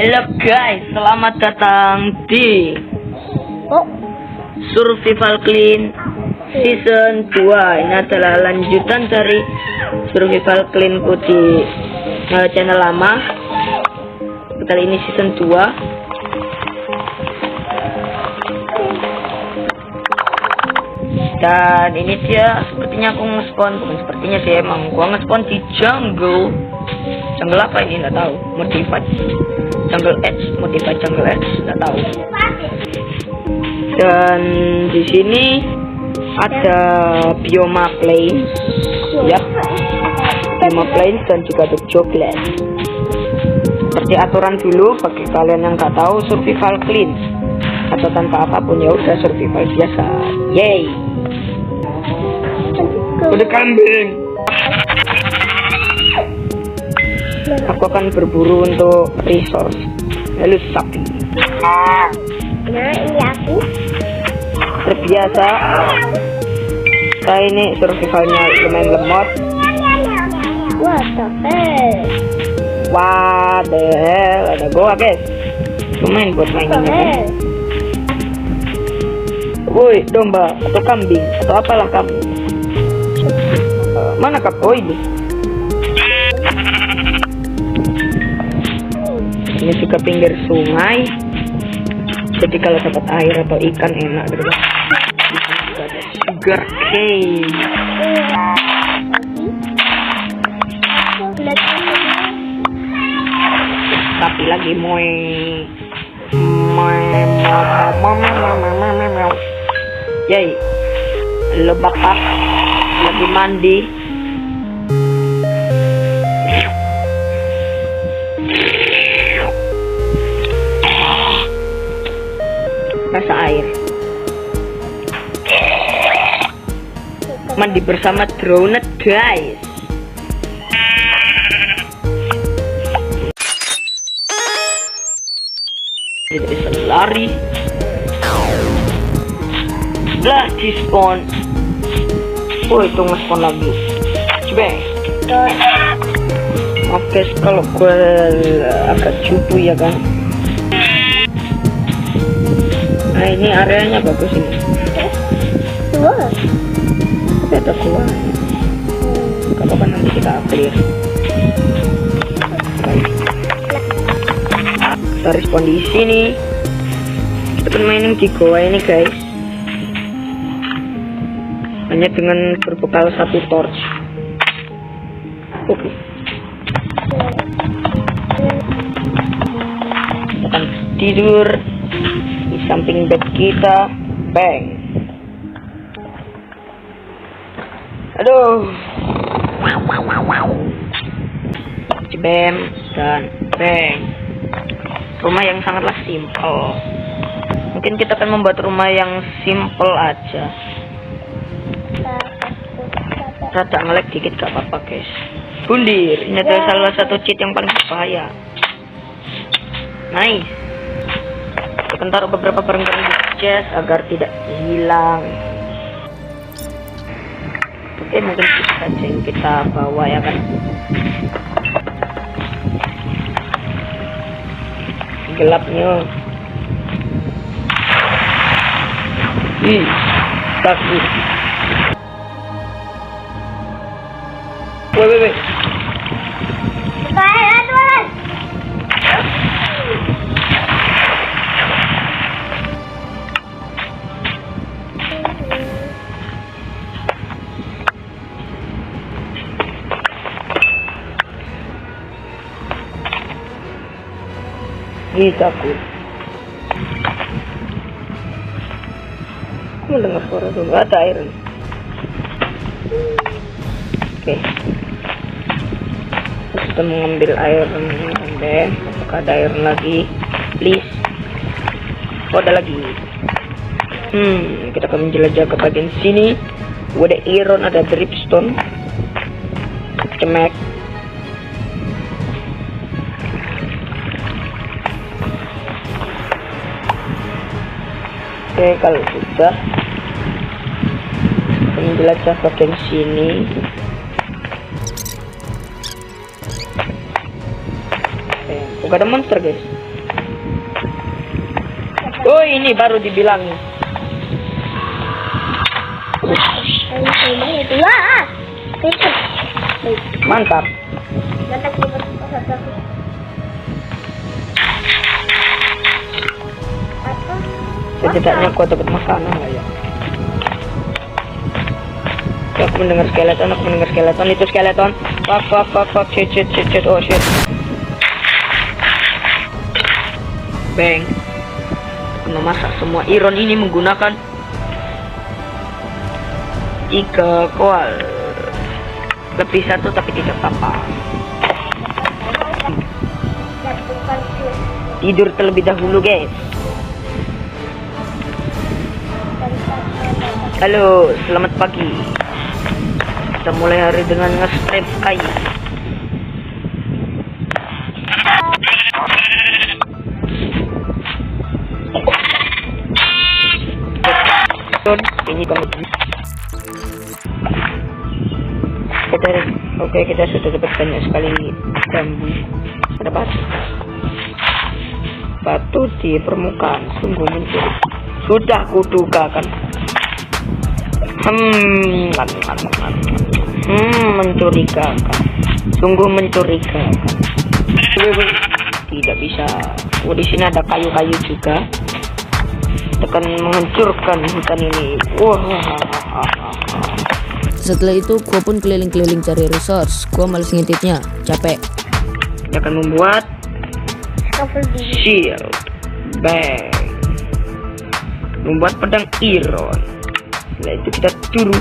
Halo guys, selamat datang di Survival Clean Season 2. Ini adalah lanjutan dari Survival Clean ku di channel lama. Kali ini Season 2. Dan ini dia, sepertinya aku nge-spawn, bukan sepertinya sih, emang gua nge-spawn di jungle apa ini, nggak tahu. Modified jungle edge, nggak tahu. Dan di sini ada bioma plain, ya, bioma plain dan juga ada coklat. Seperti aturan dulu, bagi kalian yang nggak tahu, survival clean atau tanpa apapun ya udah survival biasa. Yay! Udah kambing. Aku akan berburu untuk resource. Lalu sapi. Nah, ini aku. Terbiasa. Saya ini survivalnya lumayan lemot. What the hell? Ada goa guys. Lumayan buat mainnya kan. Woi, domba atau kambing atau apalah kamu? Mana kamu? Oh ini. Ini juga pinggir sungai. Jadi kalau dapat air atau ikan enak gitu. Di sini juga ada sugar cane. Tapi lagi Yay, lo bakal lagi mandi. Rasa air. Mandi bersama drone guys. Tidak bisa lari. Lah di spawn. Oh itu nge-spawn lagi. Coba. Maaf guys kalau gue agak cupu ya kan. Nah ini areanya bagus ini. Tapi ada keluar. Gak apa-apa nanti kita clear. Kita respon di sini. Kita bermain di goa ini guys. Hanya dengan berbekal satu torch. Oke. Kita akan tidur di samping bed kita. Bang. Aduh. Cebem dan bang. Rumah yang sangatlah simple. Mungkin kita akan membuat rumah yang simple aja. Rada ngelag dikit gak apa-apa guys. Bundir, ini adalah salah satu cheat yang paling berbahaya. Nice. Kita taruh beberapa barang-barang di chest agar tidak hilang. Oke, mungkin itu saja yang kita bawa ya kan. Gelapnya. Ih, takut. Wait. Ih, takut. Aku mendengar suara dulu. Ada air. Oke. Kita mengambil air deh. Apakah ada air lagi? Please. Oh, ada lagi. Kita akan menjelajah ke bagian sini. Ada iron, ada dripstone. Cemek. Oke, kalau sudah menjelajah bagian sini. Oke, ada monster guys. Oh, ini baru dibilangin. Wah, itu. Mantap. Mantap nih, apa? Setidaknya aku dapat makanan lah ya. Aku mendengar skeleton, itu skeleton. Fuck, shit, oh shit. Bang. Memasak semua iron ini menggunakan 3 koal. Lebih 1 tapi tidak apa-apa. Tidur terlebih dahulu, guys. Halo, selamat pagi. Kita mulai hari dengan nge-strip kayu. Ini kami. Kita sudah dapat banyak sekali bambu. Ada batu di permukaan. Sungguh mencuri. Sudah kuduga kan. Mencurigakan. Sungguh mencurigakan. Tidak bisa. Oh, di sini ada kayu-kayu juga. Akan menghancurkan hutan ini. Setelah itu gua pun keliling-keliling cari resource. Gua males ngintipnya, capek. Kita akan membuat shield, bang, membuat pedang iron. Setelah itu kita turun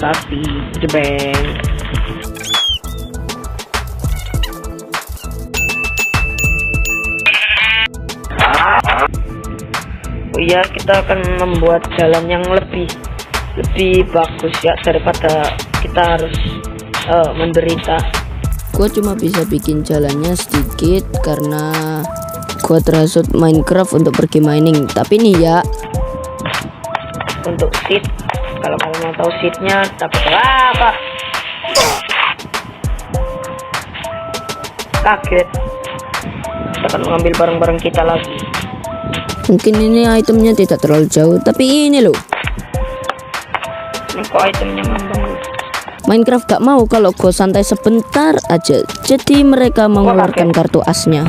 sapi, jebeng. Oh iya, kita akan membuat jalan yang lebih bagus ya daripada kita harus menderita. Gua cuma bisa bikin jalannya sedikit karena gua terhasut Minecraft untuk pergi mining. Tapi nih ya, untuk seed, kalau kalian mau tahu seednya dapat apa? Kaget. Kita akan mengambil barang-barang kita lagi. mungkin ini itemnya tidak terlalu jauh, tapi ini loh. Ini kok itemnya ngambang. Minecraft gak mau kalau gua santai sebentar aja, jadi mereka mengeluarkan kartu asnya.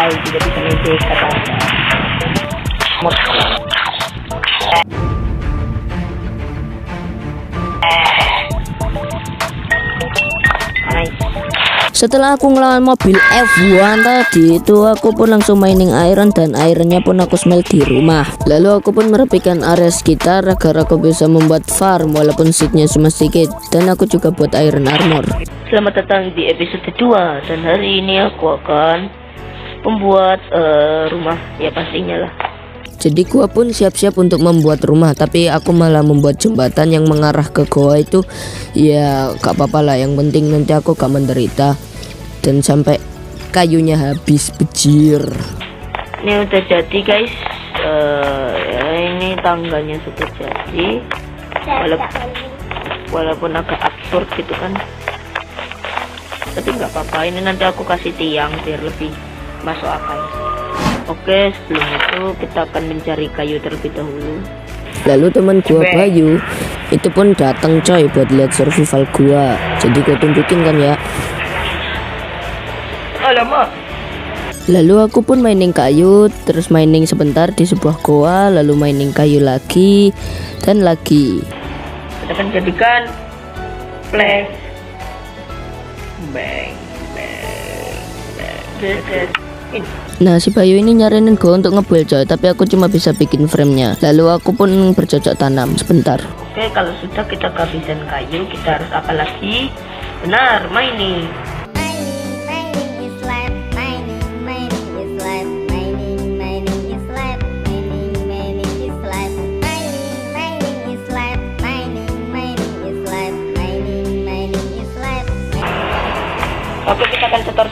Tidak bisa menjadi kata Setelah aku ngelawan mobil F1 tadi itu, aku pun langsung mining iron dan ironnya pun aku smelt di rumah. Lalu aku pun merapikan area sekitar agar aku bisa membuat farm walaupun seednya cuma sedikit, dan aku juga buat iron armor. Selamat datang di episode 2, dan hari ini aku akan membuat rumah, ya pastinya lah. Jadi gua pun siap-siap untuk membuat rumah, tapi aku malah membuat jembatan yang mengarah ke goa itu. Ya gak apa-apa lah, yang penting nanti aku gak menderita dan sampai kayunya habis bejir. Ini udah jadi guys. Ya, ini tangganya sudah jadi, walaupun agak absurd gitu kan, tapi nggak apa-apa. Ini nanti aku kasih tiang biar lebih masuk akal. Oke, sebelum itu kita akan mencari kayu terlebih dahulu. Lalu teman gua Bayu itu pun datang coy buat lihat survival gua. Jadi gua tunjukin kan ya. Alamak. Lalu aku pun mining kayu, terus mining sebentar di sebuah goa, lalu mining kayu lagi dan lagi. Kita akan jadikan flash. Bang. Nah si Bayu ini nyarinin gua untuk ngebuild coy, tapi aku cuma bisa bikin frame-nya. Lalu aku pun bercocok tanam sebentar. Oke, kalau sudah kita kehabisan kayu, kita harus apa lagi? Benar, mining.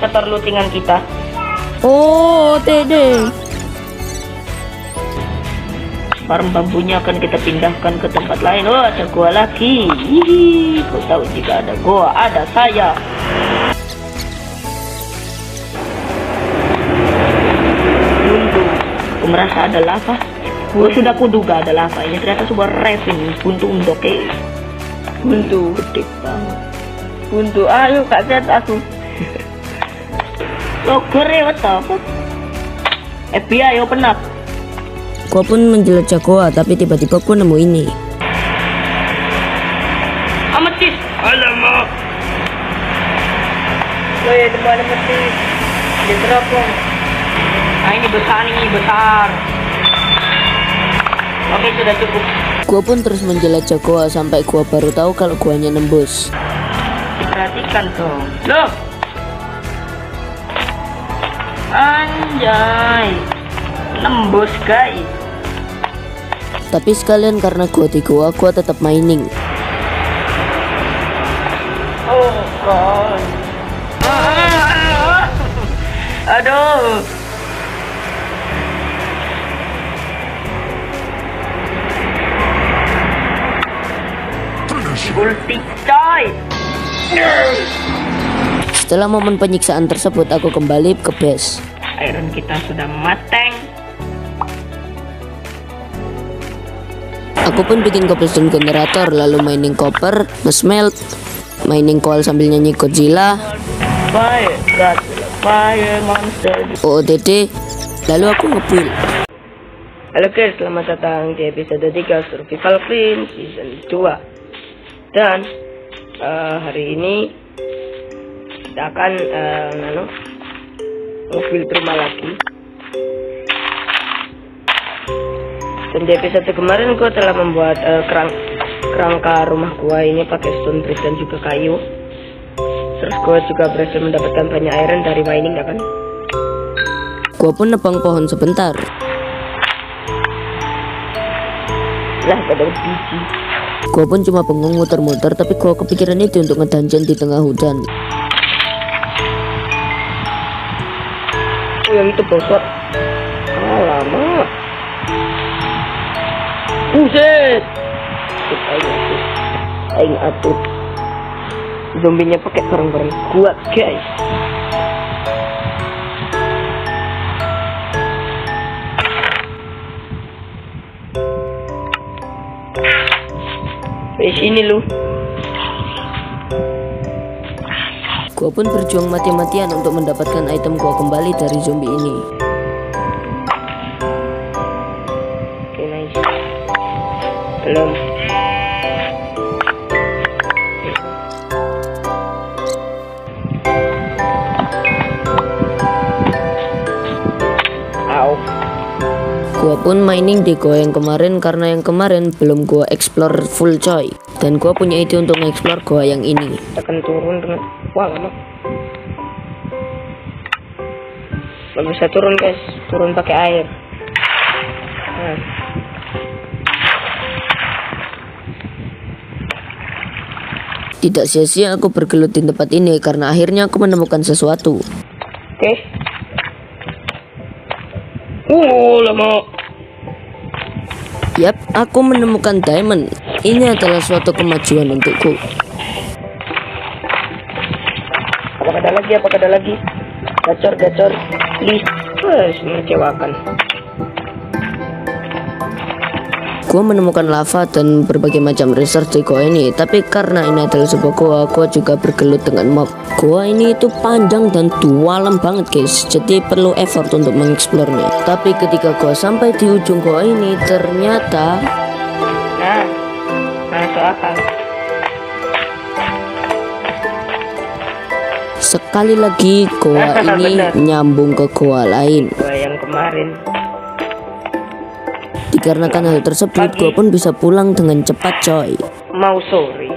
setor lootingan kita. Oh, TD. Farm bambunya akan kita pindahkan ke tempat lain. Oh, ada gua lagi. Hihi, kau tahu jika ada gua, ada saya. Buntu, aku merasa ada lava. Gua sudah kuduga ada lava. Ini ternyata sebuah ravin. Buntu undoke. Buntu, gede banget. Buntu, ayo kak set aku. Lo kere, what the fuck? FBI, open up. Gua pun menjelajah goa, tapi tiba-tiba gua nemu ini. Ametis. Alamak. Lo ya depan ametis. Dia teropong. Ah, ini besar. Oke, sudah cukup. Gua pun terus menjelajah goa sampai gua baru tahu kalau guanya nembus. Perhatikan dong. Loh. Anjay. Nembus, guys. Tapi sekalian karena gua di goa, gua tetap mining. Oh god. Aduh. Ulti coy. Setelah momen penyiksaan tersebut, aku kembali ke base. Iron kita sudah mateng. Aku pun bikin cobblestone generator, lalu mining copper, nge-smelt, mining coal sambil nyanyi Godzilla, Fire monster. OOTD, lalu aku nge-build. Halo guys, selamat datang di episode 3 Survival Film Season 2. Dan hari ini kita akan nge-build rumah lagi. Dan di episode kemarin gue telah membuat kerangka rumah gua ini pakai stone brick dan juga kayu. Terus gue juga berhasil mendapatkan banyak iron dari mining, ya kan? Gua pun nebang pohon sebentar. Lah, pada biji. Gua pun cuma bengong muter-muter, tapi gua kepikiran itu untuk ngedungeon di tengah hujan. Oh, yang itu bosot. Alamak. Buset. Aing atut. Zombinya pakai barang-barang kuat, guys. Sini lu. Gua pun berjuang mati-matian untuk mendapatkan item gua kembali dari zombie ini. Oke, nice. Belum. Au. Gua pun mining di gua yang kemarin karena yang kemarin belum gua explore full coy. Dan gua punya ide untuk mengeksplor gua yang ini. Tekan turun dengan wah lama. Nggak bisa turun guys, turun pakai air. Nah. Tidak sia-sia aku bergelut di tempat ini karena akhirnya aku menemukan sesuatu. Oke. Lama. Yap, aku menemukan diamond. Ini adalah suatu kemajuan untukku. Apakah ada lagi? Gacor, please. Mengecewakan. Gua menemukan lava dan berbagai macam research di gua ini. Tapi karena ini adalah sebuah gua juga bergelut dengan mob. Gua ini itu panjang dan dalam banget guys. Jadi perlu effort untuk mengeksplornya. Tapi ketika gua sampai di ujung gua ini, ternyata masuk akal. Sekali lagi gua ini nyambung ke gua lain. Gua yang kemarin. Dikarenakan hal tersebut, gua pun bisa pulang dengan cepat coy. Mau sorry.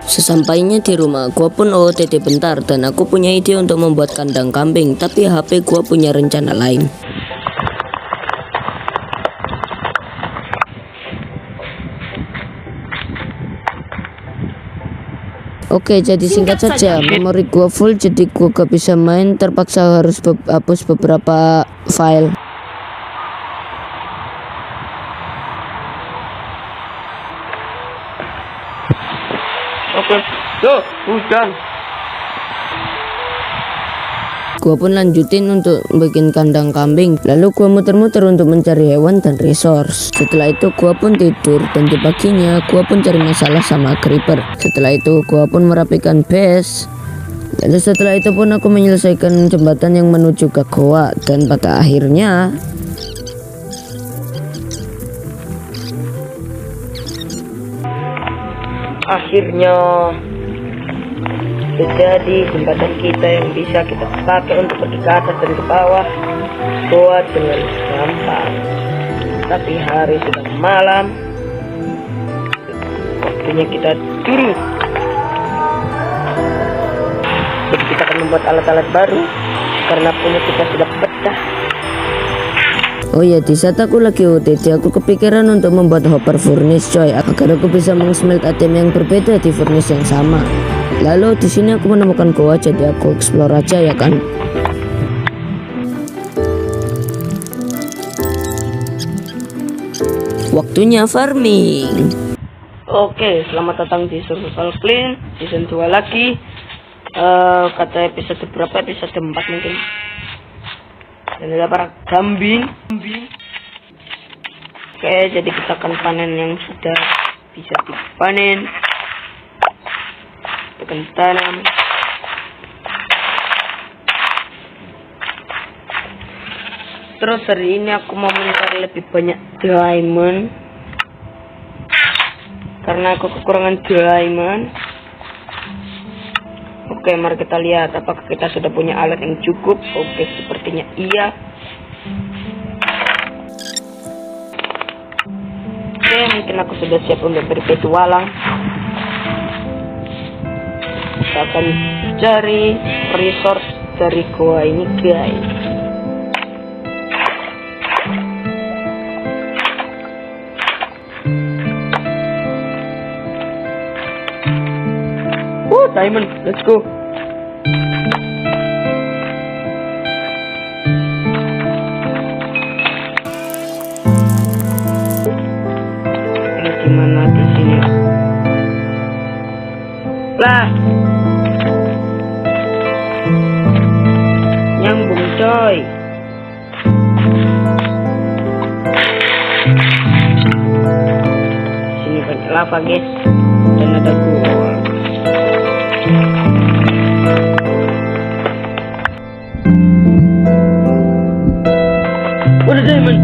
Sesampainya di rumah, gua pun OOTD bentar dan aku punya ide untuk membuat kandang kambing. Tapi HP gua punya rencana lain. Oke, jadi singkat saja, memori gua full jadi gua gak bisa main, terpaksa harus hapus beberapa file. Oke, tuh hujan. Gua pun lanjutin untuk bikin kandang kambing. Lalu gua muter-muter untuk mencari hewan dan resource. Setelah itu gua pun tidur dan di paginya gua pun cari masalah sama creeper. Setelah itu gua pun merapikan base. Lalu setelah itu pun aku menyelesaikan jembatan yang menuju ke goa dan pada akhirnya jadi jembatan kita yang bisa kita pakai untuk pergi ke atas dan ke bawah buat dengan gampang. Tapi hari sudah malam, waktunya kita turun. Jadi kita akan membuat alat-alat baru karena punya kita sudah pecah. oh ya, di saat aku lagi OTT aku kepikiran untuk membuat hopper furnace coy, agar aku bisa mengsmelt item yang berbeda di furnace yang sama. Lalu di sini aku menemukan goa, jadi aku explore aja ya kan. Waktunya farming. Oke, selamat datang di Survival Clean season 2 lagi. Kata episode berapa? Episode 4 mungkin. Dan ada para kambing. Oke, jadi kita akan panen yang sudah bisa dipanen. Kita akan tanam. Terus hari ini aku mau mencari lebih banyak diamond karena aku kekurangan diamond. Oke, mari kita lihat apakah kita sudah punya alat yang cukup. Oke, sepertinya iya. Oke, mungkin aku sudah siap untuk berpetualang. Kita akan cari resource dari goa ini guys. Diamond, let's go. Ini gimana di sini? Lah, nyambung coy. Sini banyak lava guys, dan ada gua. Udah diamond.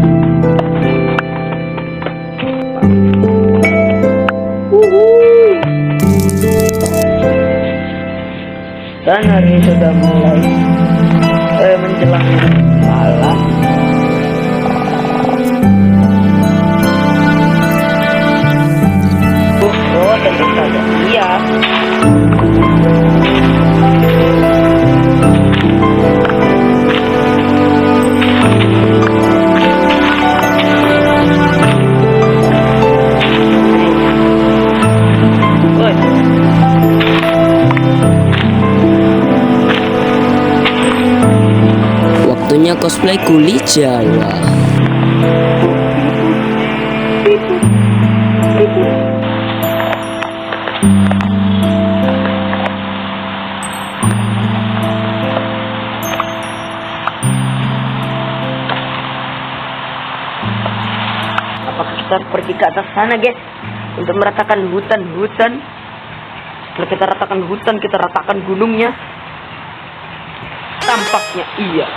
Dan hari ini sudah mulai menjelang malam. Oh, tentu saja iya. Waktunya cosplay kuli Jawa. Apakah kita pergi ke atas sana guys untuk meratakan hutan-hutan? Setelah kita ratakan hutan, kita ratakan gunungnya. Tampaknya iya.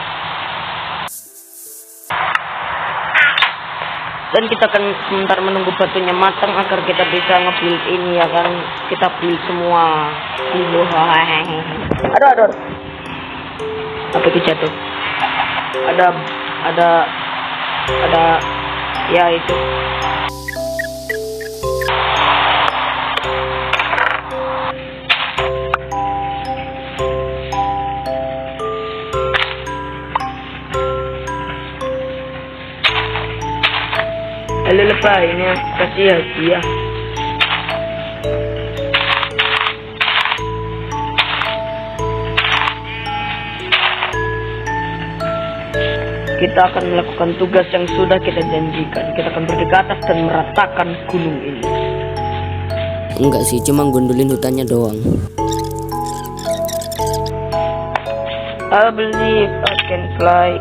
Dan kita akan sebentar menunggu batunya matang agar kita bisa nge-build ini ya kan. Kita build semua dulu. Aduh. Apa itu jatuh? Ada ya itu. Halo lepas, ini aku kasih hadiah. kita akan melakukan tugas yang sudah kita janjikan. Kita akan pergi ke atas dan meratakan gunung ini. Enggak sih, cuma gondolin hutannya doang. I believe I can fly.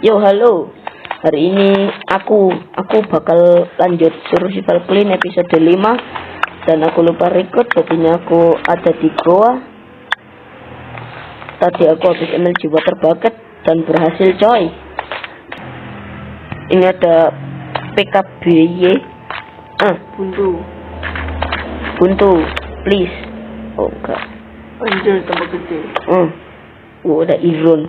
Yo, halo. Hari ini aku bakal lanjut Survival Clean episode 5. Dan aku lupa record, jadinya aku ada di goa. Tadi aku habis MLG water bucket dan berhasil, coy. Ini ada PKBY. Buntu, please. Oh enggak. Anjir, tambah gede. Oh, ada iron.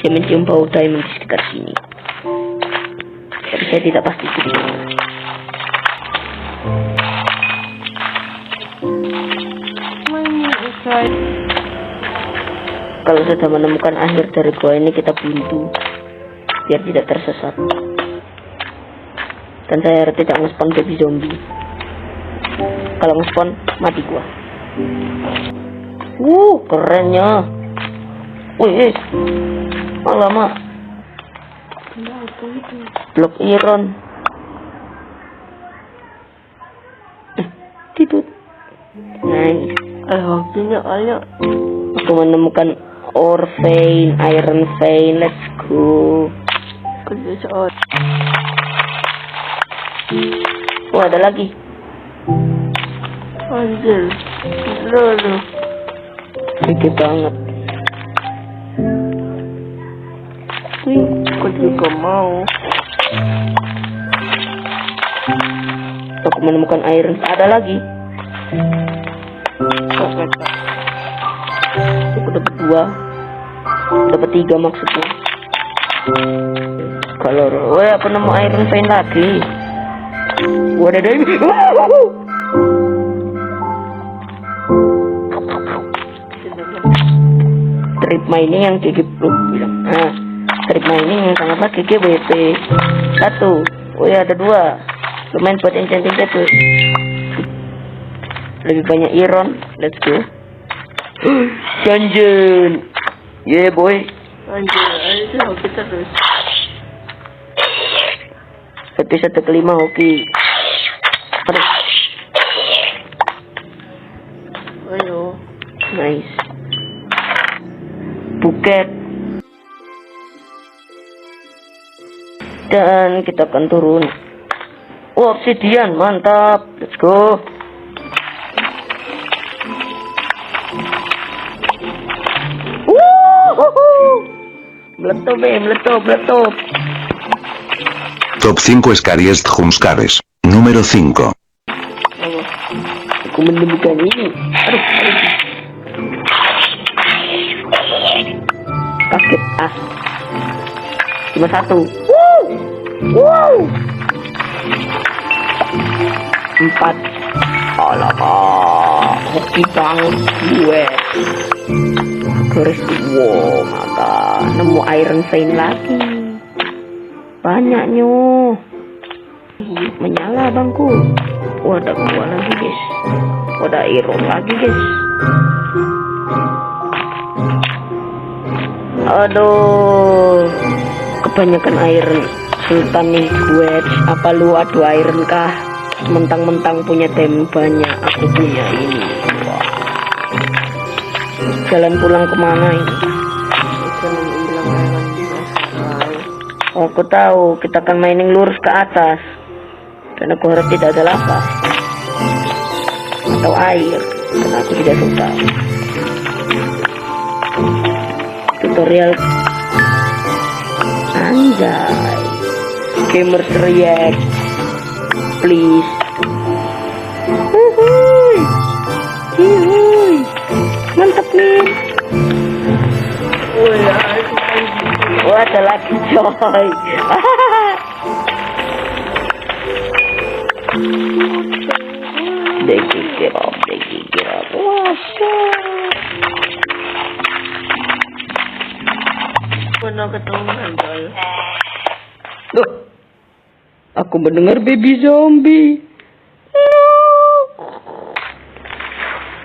Saya mencium bau diamond di sekitar sini, tapi saya tidak pasti itu di mana. Kalau sudah menemukan akhir dari gua ini, kita buntu biar tidak tersesat. Dan saya tidak nge-spawn baby zombie. Kalau nge-spawn mati gua. Kerennya. Wih, alamak. Blok iron. Tidur. Nice. Ayo. Aku menemukan ore vein, iron vein. Let's go. Kerja saat. Oh, ada lagi. Anjir. Lalu. Gede banget. Aku juga mau. Aku menemukan iron. Ada lagi. Aku dapat 2. Dapat 3 maksudnya. Kalau aku nemu iron vein lagi. Wadah deh. Trip mining yang GG Pro bilang. Trip mining yang sangatlah GG WP 1. Oh ya, ada 2. Lumayan buat enchanting table. Lebih banyak iron. Let's go. Dungeon. Yeah boy. Anjir, kita terus. Episode kelima, oke. Aduh. Ayo. Nice. Buket. Dan kita akan turun. Oh, obsidian, mantap. Let's go. Meletup. Top 5 Scariest Jumpscares. Número 5. Aku menemukan ini. Kaget cuma 1. Wow. 4. Alamak, hoki banget gue. Garis. Wow, maka nemu iron vein lagi. Banyaknya. Menyala bangku. Ada gua lagi guys. Ada iron lagi guys. Aduh, kebanyakan iron. Sultan nih gue. Apa lu adu iron kah? Mentang-mentang punya tem banyak, aku punya ini. Wah. Jalan pulang kemana ini? Aku tahu, kita akan mining lurus ke atas. Dan aku harap tidak ada lava atau air, karena aku tidak suka. Tutorial. Anjir. Anjay. Gamers react. Please. Wuhui. Wuhui. Mantap nih. Oh ya, itu kan. Wah, ada lagi coy. Degigirap. Wah, Mana ketemuan coy? Duh, aku mendengar baby zombie. No.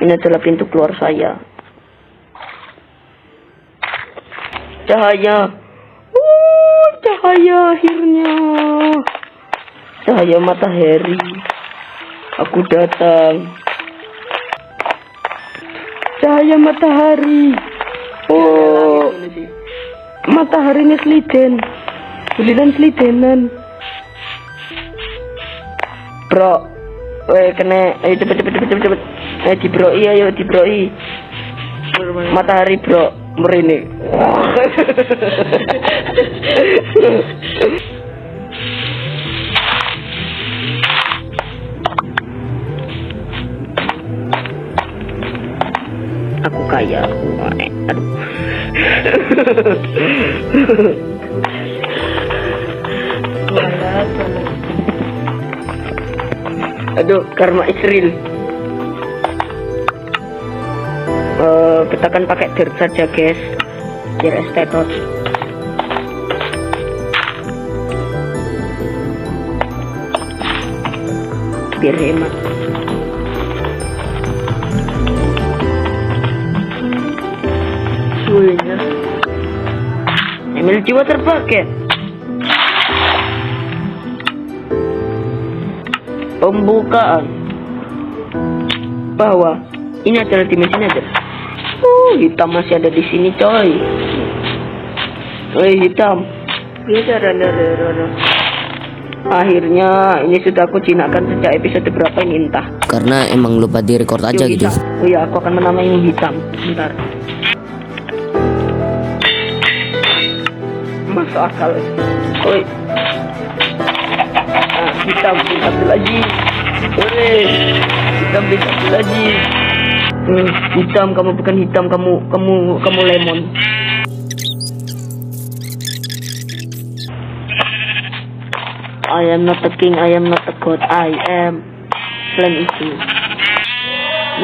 Ini adalah pintu keluar saya. Cahaya. Cahaya akhirnya. Cahaya matahari. Aku datang. Cahaya matahari. Oh, mataharinya seliden. Selidenan. Bro, kena, ayo cepet. Ayo dibroi. Matahari bro, merine. Aku kaya. Aduh. Aduh, karma Israel. Kita akan pakai dirt saja guys, biar estetos. Biar hemat. Suinya. Emil jiwa terpakai. Pembukaan bahwa ini adalah dimensi nether. Hitam masih ada di sini coy. Hitam. Bisa rana. Akhirnya ini sudah aku jinakkan sejak episode berapa ini entah. Karena emang lupa direcord aja gitu. Oh iya, aku akan menamai ini hitam. Bentar. Masuk akal. Oi. Hitam satu lagi. Oi. Hitam satu lagi. Hitam, kamu bukan hitam, kamu lemon. I am not a king, I am not a god, I am selain itu.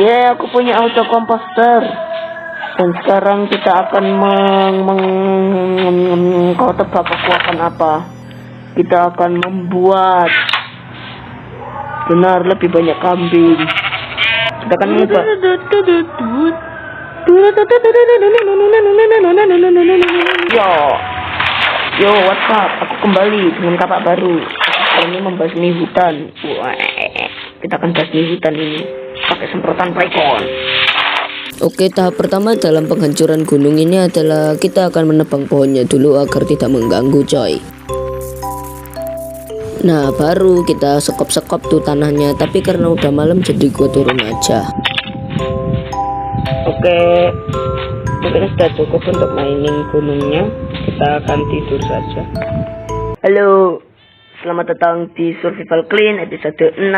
Yeah, aku punya auto komposter. Dan sekarang kita akan kau tebak aku akan apa? Kita akan membuat benar lebih banyak kambing. Kita akan mengubah. Yo, what's up? Aku kembali dengan kapak baru. Kali ini membasmi hutan. Wah, kita akan basmi hutan ini pakai semprotan Python. Oke, tahap pertama dalam penghancuran gunung ini adalah kita akan menebang pohonnya dulu agar tidak mengganggu coy. Nah, baru kita sekop-sekop tuh tanahnya, tapi karena udah malam jadi gue turun aja. Oke, mungkin sudah cukup untuk mining gunungnya. Kita akan tidur saja. Halo, selamat datang di Survival Clean episode 6.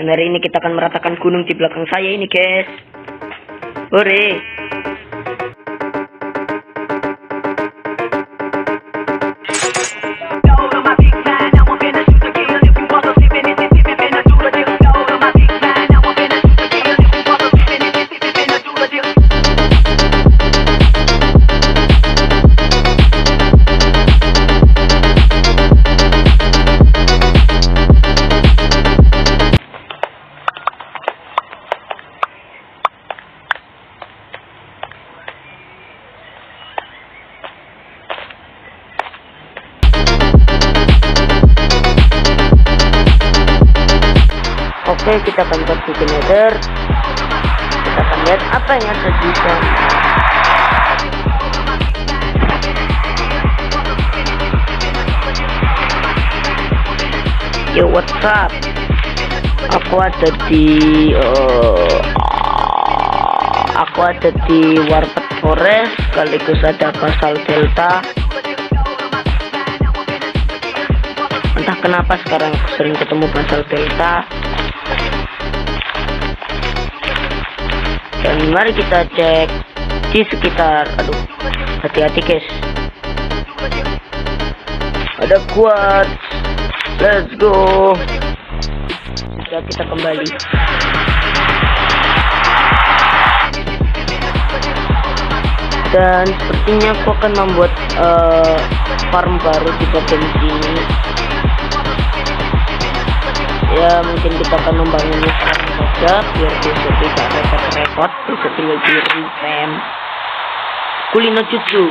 Dan hari ini kita akan meratakan gunung di belakang saya ini guys. Hore. Oke, kita akan pergi ke nether. Kita akan lihat apa yang ada di sana. Yo, what's up? Aku ada di Warped Forest, sekaligus ada Basal Delta. Entah kenapa sekarang aku sering ketemu basal delta. Dan mari kita cek di sekitar. Aduh, hati-hati guys. Ada kuat. Let's go. Sudah kita kembali. Dan sepertinya aku akan membuat farm baru di bagian sini. Ya mungkin kita akan membangunnya sekarang saja biar besok tidak repot-repot. Besok tinggal di revamp Kulino Jutsu.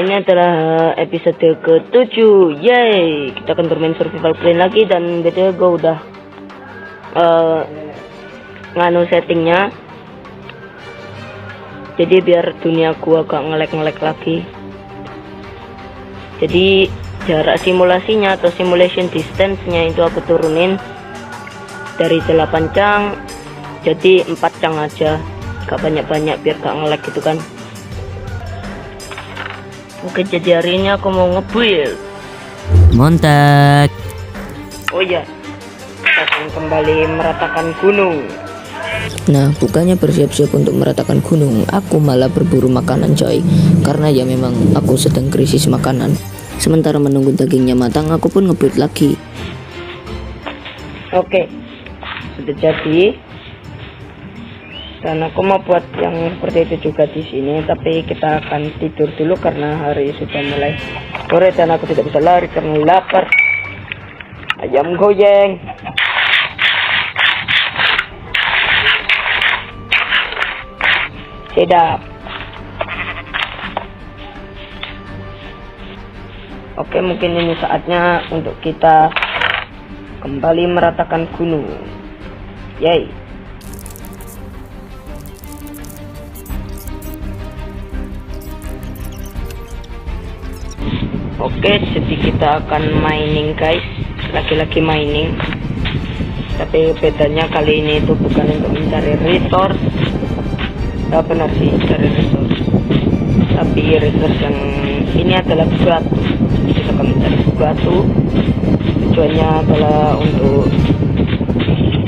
Ini adalah episode ke-7. Yay, kita akan bermain survival plane lagi. Dan btw gue udah nganu settingnya, jadi biar dunia gua agak ngelek-ngelek lagi. Jadi jarak simulasinya atau simulation distance-nya itu aku turunin dari 8 cang jadi 4 cang aja, gak banyak-banyak biar gak ngelek gitu kan. Oke, jadi hari ini aku mau nge-build. Mantap. Oh iya, kita akan kembali meratakan gunung. Nah, bukannya bersiap-siap untuk meratakan gunung, aku malah berburu makanan coy. Karena ya memang aku sedang krisis makanan. Sementara menunggu dagingnya matang, aku pun nge-build lagi. Oke, sudah jadi. Dan aku mau buat yang seperti itu juga di sini, tapi kita akan tidur dulu karena hari sudah mulai sore dan aku tidak bisa lari karena lapar. Ayam goyang. Sedap. Oke, mungkin ini saatnya untuk kita kembali meratakan gunung. Yay. Oke, jadi kita akan mining guys, lagi-lagi mining. Tapi bedanya kali ini itu bukan untuk mencari resource. Ya benar sih, cari resource. Tapi resource yang ini adalah batu. Kita akan mencari batu. Tujuannya adalah untuk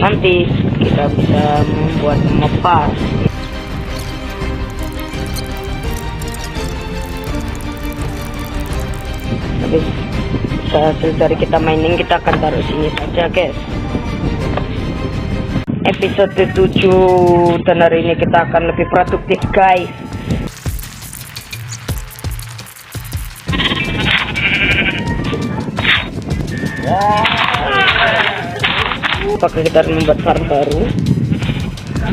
nanti kita bisa membuat mapa. Tapi hasil dari kita mining kita akan taruh sini saja guys. Episode 7 dan hari ini kita akan lebih produktif guys. Apakah kita akan membuat farm baru?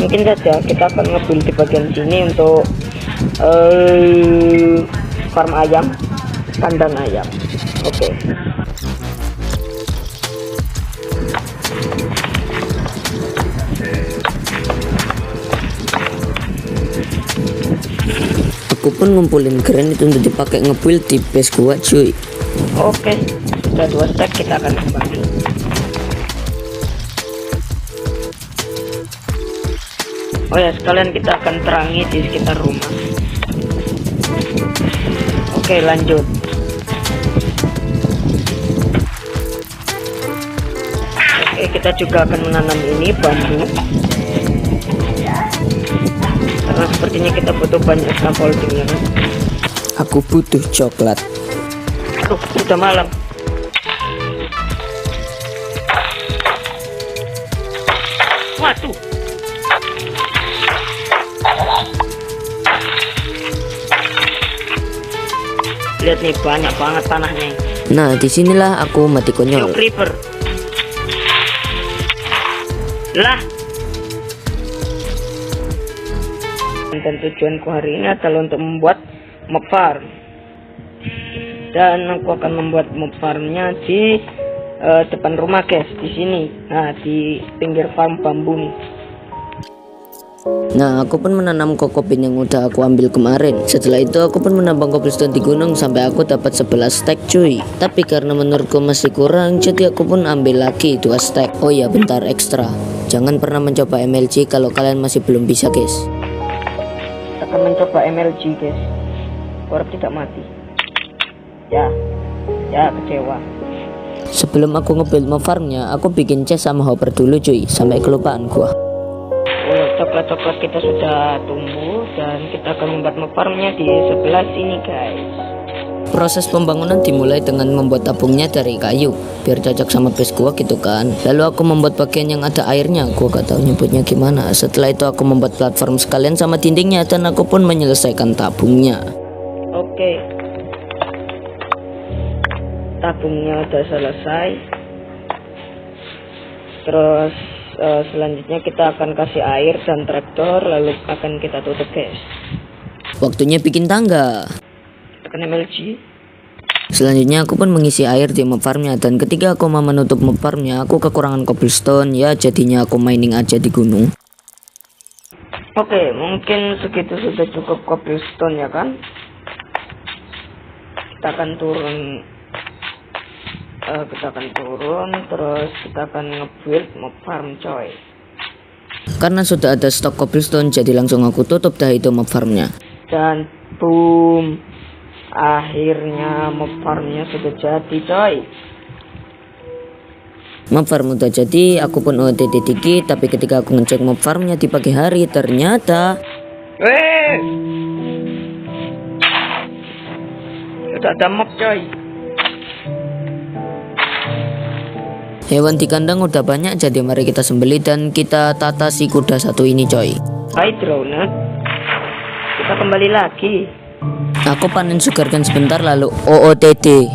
Mungkin saja kita akan nge-build di bagian sini untuk farm ayam, kandang ayam. Oke. Aku pun ngumpulin granit untuk dipakai nge-build di base gua cuy. Oke, sudah 2 stack, kita akan kembali. Oh ya, sekalian kita akan terangi di sekitar rumah. Oke, lanjut. Oke, kita juga akan menanam ini bambu. Karena sepertinya kita butuh banyak scaffolding ya kan. Aku butuh coklat. Aduh, udah malam. Waduh. Lihat nih, banyak banget tanahnya. Nah, disinilah aku mati Yo, konyol. creeper. Lah. Dan tujuanku hari ini adalah untuk membuat mob farm. Dan aku akan membuat mob farmnya di depan rumah guys, di sini. Nah, di pinggir farm bambu nih. Nah, aku pun menanam kokopin yang udah aku ambil kemarin. Setelah itu aku pun menambang cobblestone di gunung sampai aku dapat 11 stack cuy. Tapi karena menurutku masih kurang, jadi aku pun ambil lagi 2 stack. Oh ya, bentar ekstra. Jangan pernah mencoba MLG kalau kalian masih belum bisa guys. Kita akan mencoba MLG guys. Aku harap tidak mati. Ya kecewa. Sebelum aku nge-build mob farmnya, aku bikin chest sama hopper dulu cuy, sampai kelupaan gua. Oh, coklat-coklat kita sudah tumbuh dan kita akan membuat mob farmnya di sebelah sini guys. Proses pembangunan dimulai dengan membuat tabungnya dari kayu, biar cocok sama base gua gitu kan. Lalu aku membuat bagian yang ada airnya, gua gak tahu nyebutnya gimana. Setelah itu aku membuat platform sekalian sama dindingnya dan aku pun menyelesaikan tabungnya. Oke. Tabungnya udah selesai. Terus selanjutnya kita akan kasih air dan traktor, lalu akan kita tutup guys. Waktunya bikin tangga. Tekan MLG. Selanjutnya aku pun mengisi air di mob farmnya, dan ketika aku mau menutup mob farmnya aku kekurangan cobblestone, ya jadinya aku mining aja di gunung. Oke, mungkin segitu sudah cukup cobblestone ya kan. Kita akan turun, terus kita akan nge-build mob farm coy. Karena sudah ada stok cobblestone, jadi langsung aku tutup dah itu mob farmnya. Dan boom, akhirnya mob farmnya sudah jadi coy. Mob farm udah jadi, aku pun OTT dikit, tapi ketika aku ngecek mob farmnya di pagi hari, ternyata sudah ada mob coy. hewan di kandang udah banyak, jadi mari kita sembelih dan kita tata si kuda satu ini coy. Hai drone, kita kembali lagi. Aku panen sugarcane sebentar lalu OOTD.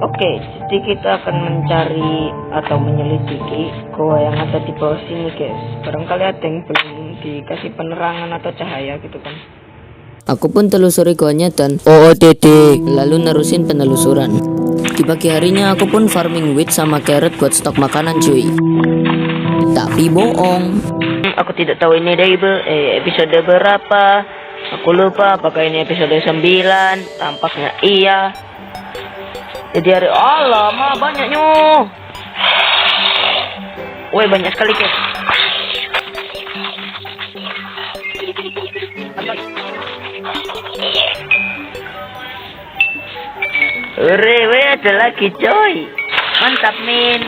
Oke, jadi kita akan mencari atau menyelidiki goa yang ada di bawah sini guys. Barangkali ada yang belum dikasih penerangan atau cahaya gitu kan. Aku pun telusuri goanya dan OOTD, lalu nerusin penelusuran. Di pagi harinya aku pun farming wheat sama carrot buat stok makanan cuy. Tapi bohong. Aku tidak tahu ini episode berapa. Aku lupa apakah ini episode 9. Tampaknya iya. Jadi hari lama banyaknya. Woi, banyak sekali guys. Weh, ada lagi coy. Mantap men.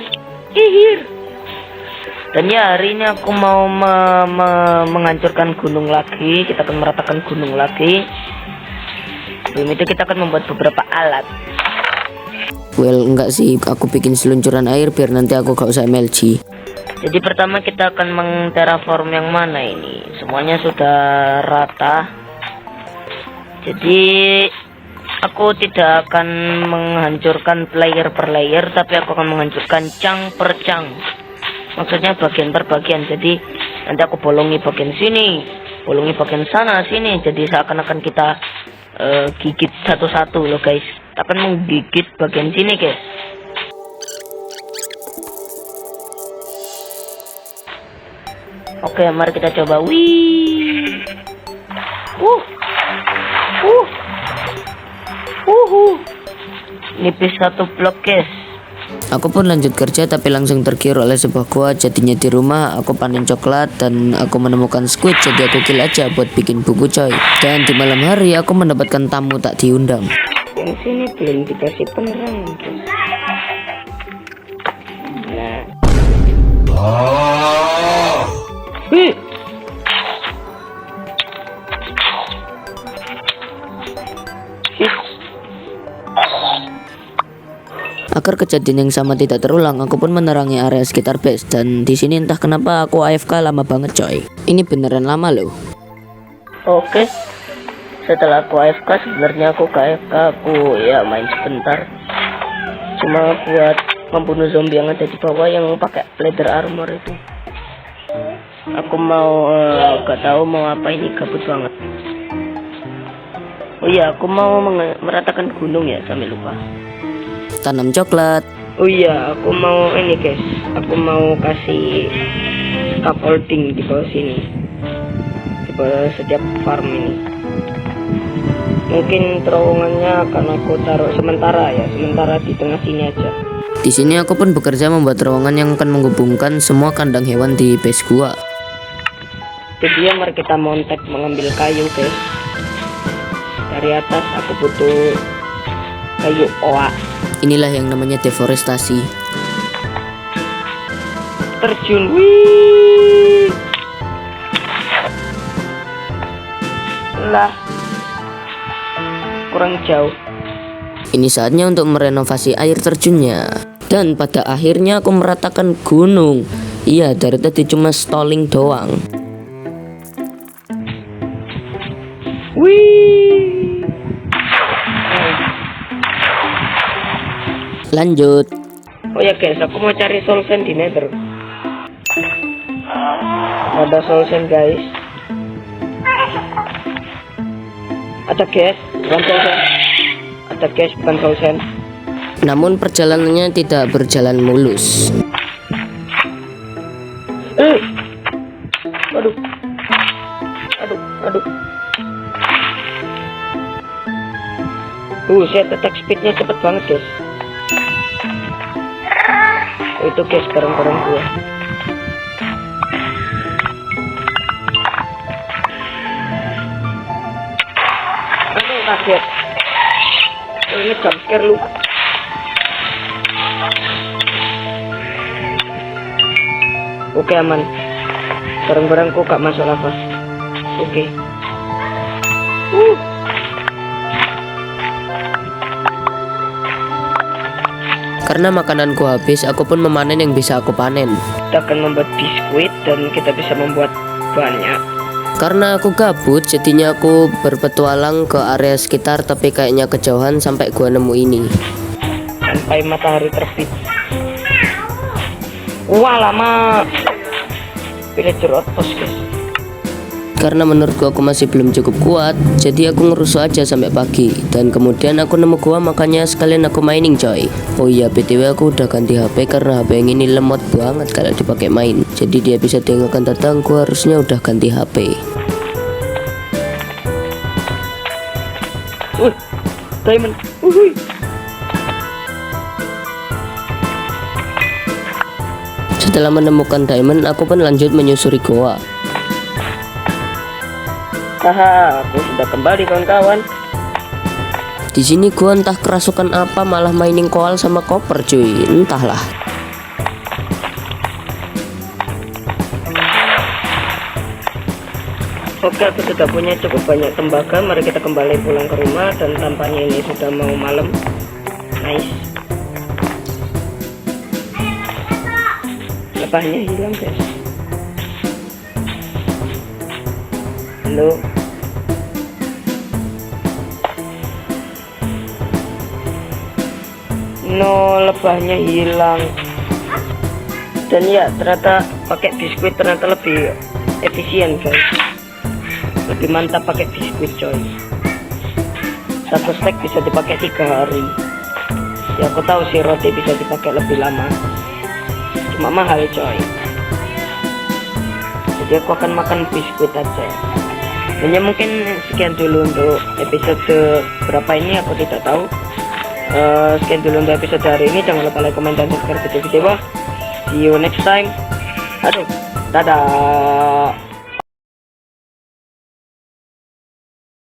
Hihir. Dan ya hari ini aku mau menghancurkan gunung lagi. Kita akan meratakan gunung lagi. Sebelum itu kita akan membuat beberapa alat. Well, enggak sih, aku bikin seluncuran air biar nanti aku gak usah MLG. Jadi pertama kita akan mengterraform yang mana ini. Semuanya sudah rata. Jadi aku tidak akan menghancurkan player per layer, tapi aku akan menghancurkan cang per cang. Maksudnya bagian per bagian. Jadi nanti aku bolongi bagian sini, bolongi bagian sana sini. Jadi seakan-akan kita gigit satu-satu loh guys. Kita akan menggigit bagian sini guys. Oke, mari kita coba. Wih. Nipis satu blok guys. Aku pun lanjut kerja tapi langsung tergiur oleh sebuah gua. Jadinya di rumah aku panen coklat dan aku menemukan squid, jadi aku kill aja buat bikin buku coy. Dan di malam hari aku mendapatkan tamu tak diundang. Yang sini belum dikasih penerangan guys. Nah. Agar kejadian yang sama tidak terulang, aku pun menerangi area sekitar base. Dan di sini entah kenapa aku AFK lama banget coy. Ini beneran lama loh. Oke. Setelah aku AFK, sebenarnya aku ke AFK, aku ya main sebentar. Cuma buat membunuh zombie yang ada di bawah yang pakai leather armor itu. Aku mau gak tahu mau apa, ini gabut banget. Oh iya, aku mau meratakan gunung ya, sampai lupa. Tanam coklat. Oh iya, aku mau ini guys. Aku mau kasih scaffolding di bawah sini. Di bawah setiap farm ini. Mungkin terowongannya akan aku taruh sementara di tengah sini aja. Di sini aku pun bekerja membuat terowongan yang akan menghubungkan semua kandang hewan di base gua. Jadi ya mari kita montek mengambil kayu guys. Dari atas aku butuh kayu oak. Inilah yang namanya deforestasi. Terjun, wih. Lah, kurang jauh. Ini saatnya untuk merenovasi air terjunnya. Dan pada akhirnya aku meratakan gunung. Iya, dari tadi cuma stalling doang. Wih. Lanjut. Oh ya guys, aku mau cari soul sand di nether. Ada soul sand guys. Ada guys, bukan soul sand. Ada guys, bukan soul sand. Namun perjalanannya tidak berjalan mulus. Aduh. Aduh, aduh. Saya attack speednya cepet banget guys. Oh, itu guys barang-barang gua. Aduh kaget. Ini jump scare lu. Oke aman. Barang-barangku gak masuk lava. Oke. Karena makananku habis, aku pun memanen yang bisa aku panen. Kita akan membuat biskuit dan kita bisa membuat banyak. Karena aku gabut, jadinya aku berpetualang ke area sekitar, tapi kayaknya kejauhan sampai gua nemu ini. Sampai matahari terbit. Wah lama. Villager outpost guys. Karena menurutku aku masih belum cukup kuat, jadi aku ngerusuh aja sampai pagi. Dan kemudian aku nemu gua, makanya sekalian aku mining coy. Oh iya, BTW aku udah ganti HP karena HP yang ini lemot banget kalau dipakai main. Jadi dia bisa yang akan datang, gua harusnya udah ganti HP. Diamond. Setelah menemukan diamond, aku pun lanjut menyusuri goa. Haha, aku sudah kembali kawan-kawan. Di sini gua entah kerasukan apa malah mining koal sama copper cuy, entahlah. Oke, aku sudah punya cukup banyak tembaga. Mari kita kembali pulang ke rumah dan tampaknya ini sudah mau malam. Nice. Lebahnya hilang guys. Halo. No, lebahnya hilang. Dan ya ternyata pakai biskuit ternyata lebih efisien guys. Lebih mantap pakai biskuit coy. Satu stack bisa dipakai 3 hari. Ya aku tahu sih roti bisa dipakai lebih lama, cuma mahal coy. Jadi aku akan makan biskuit aja. Dan ya mungkin sekian dulu untuk episode berapa ini aku tidak tahu. Sekian dulu untuk episode hari ini. Jangan lupa like, comment, dan subscribe video-video. See you next time. Aduh, dadah.